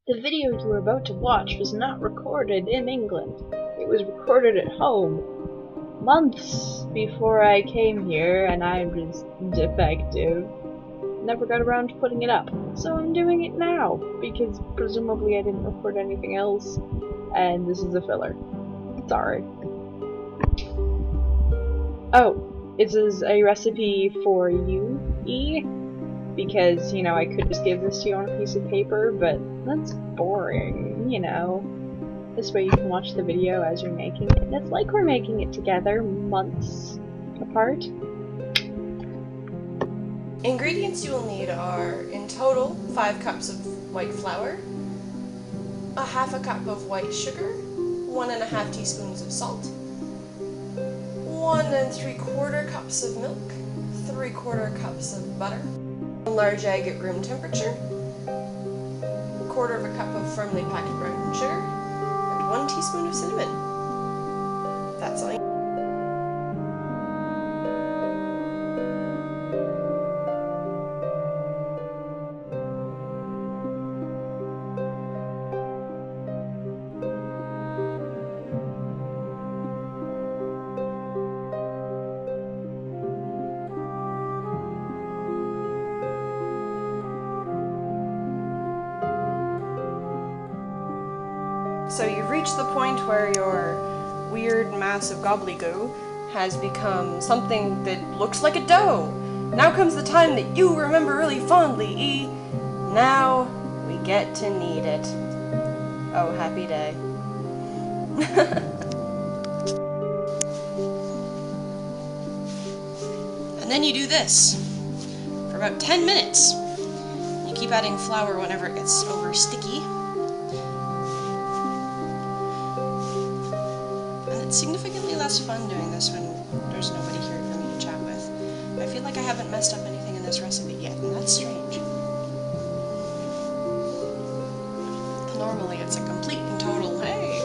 The video you were about to watch was not recorded in England. It was recorded at home, months before I came here, and I'm just defective. Never got around to putting it up, so I'm doing it now, because presumably I didn't record anything else, and this is a filler. Sorry. Oh, this is a recipe for you, E, because, you know, I could just give this to you on a piece of paper, but that's boring, you know. This way you can watch the video as you're making it, and it's like we're making it together, months apart. Ingredients you will need are, in total, 5 cups of white flour, a half a cup of white sugar, 1½ teaspoons of salt, 1 3/4 cups of milk, 3/4 cups of butter, a large egg at room temperature, 1/4 cup of firmly packed brown sugar, and 1 teaspoon of cinnamon. That's all. So you've reached the point where your weird mass of gobbledygoo has become something that looks like a dough. Now comes the time that you remember really fondly, E. Now we get to knead it. Oh, happy day. And then you do this for about 10 minutes. You keep adding flour whenever it gets over sticky. It's significantly less fun doing this when there's nobody here for me to chat with. I feel like I haven't messed up anything in this recipe yet, and that's strange. Normally it's a complete and total, hey,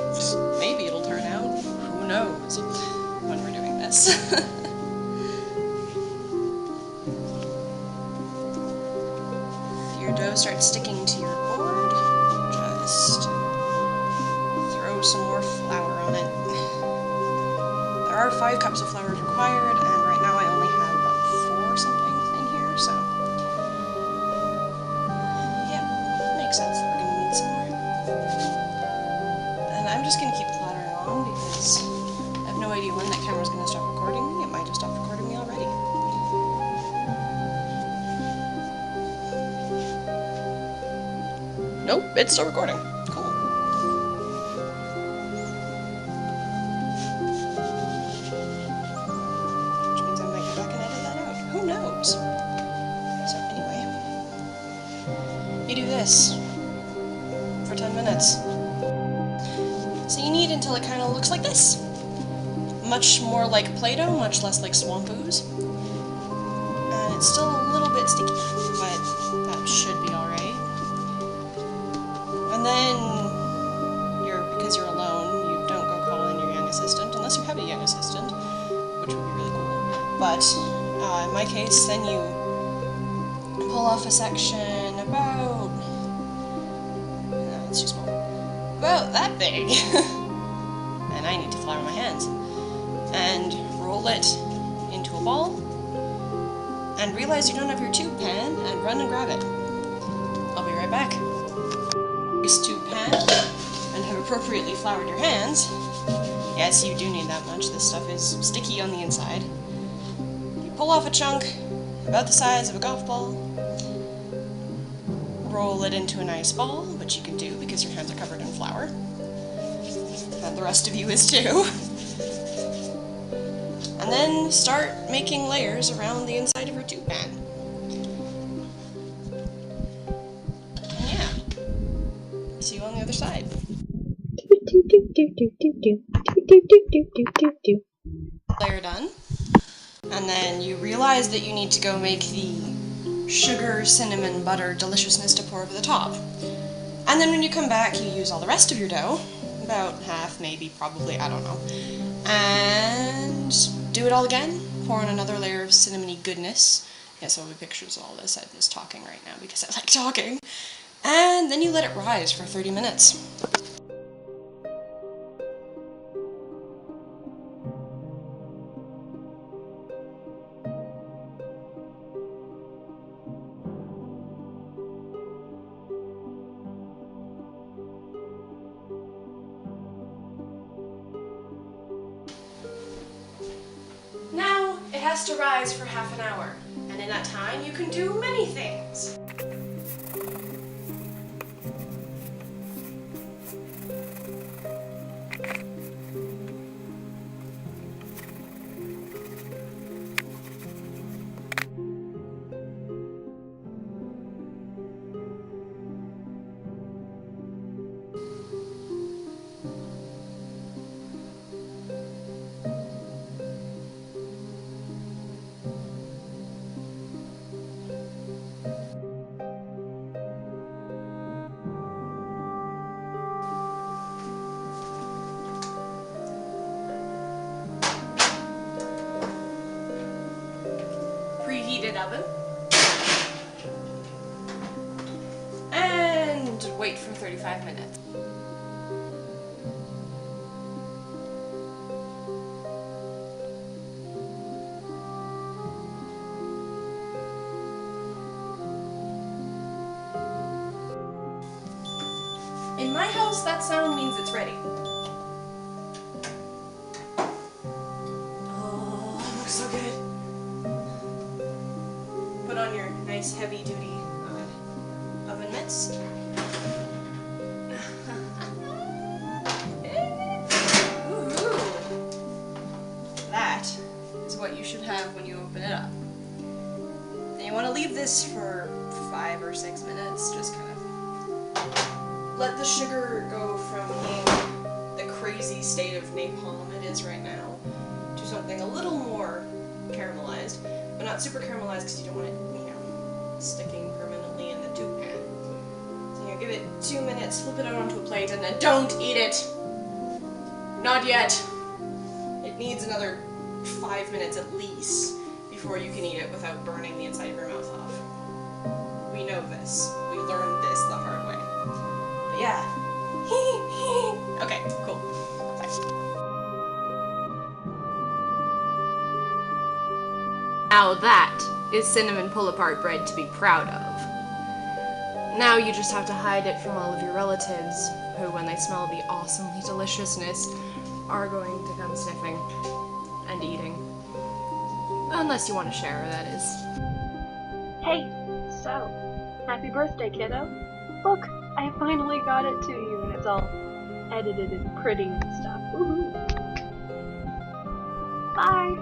maybe it'll turn out, who knows, when we're doing this. If your dough starts sticking to your board, just throw some more flour on it. There are 5 cups of flour required, and right now I only have about 4 something in here, so yeah, makes sense that we're going to need some more. And I'm just going to keep plattering on because I have no idea when that camera's going to stop recording me. It might have stopped recording me already. Nope, it's still recording. Cool. Who knows? So anyway, you do this for 10 minutes. So you knead until it kind of looks like this. Much more like Play-Doh, much less like swamp ooze. And it's still a little bit sticky, but that should be alright. And then, because you're alone, you don't go call in your young assistant, unless you have a young assistant, which would be really cool. But in my case, then you pull off a section about, no, it's too small, about that big, and I need to flour my hands, and roll it into a ball, and realize you don't have your tube pan, and run and grab it. I'll be right back. Use tube pan, and have appropriately floured your hands. Yes, you do need that much, this stuff is sticky on the inside. Pull off a chunk about the size of a golf ball, roll it into a nice ball, which you can do because your hands are covered in flour, and the rest of you is too, and then start making layers around the inside of your tube pan. And yeah, see you on the other side. Layer done. And then you realize that you need to go make the sugar, cinnamon, butter deliciousness to pour over the top. And then when you come back, you use all the rest of your dough, about half, maybe, probably, I don't know, and do it all again. Pour on another layer of cinnamony goodness. Yes, I'll have pictures of all this. I'm just talking right now because I like talking. And then you let it rise for 30 minutes. Now, it has to rise for half an hour, and in that time you can do many things. Preheated oven. And wait for 35 minutes. In my house, that sound means it's ready. Oh, it looks so good. Put on your nice heavy-duty oven mitts. Woohoo! That is what you should have when you open it up. And you want to leave this for 5 or 6 minutes, just kind of let the sugar go from being the crazy state of napalm it is right now to something a little more caramelized, but not super caramelized because you don't want it, sticking permanently in the dough pan. So give it 2 minutes, flip it out onto a plate, and then don't eat it! Not yet! It needs another 5 minutes at least before you can eat it without burning the inside of your mouth off. We know this. We learned this the hard way. But yeah. Okay, cool. Bye. Now that is cinnamon pull-apart bread to be proud of. Now you just have to hide it from all of your relatives, who, when they smell the awesomely deliciousness, are going to come sniffing and eating. Unless you want to share, that is. Hey, so, happy birthday, kiddo. Look, I finally got it to you, and it's all edited and pretty and stuff. Woohoo! Bye!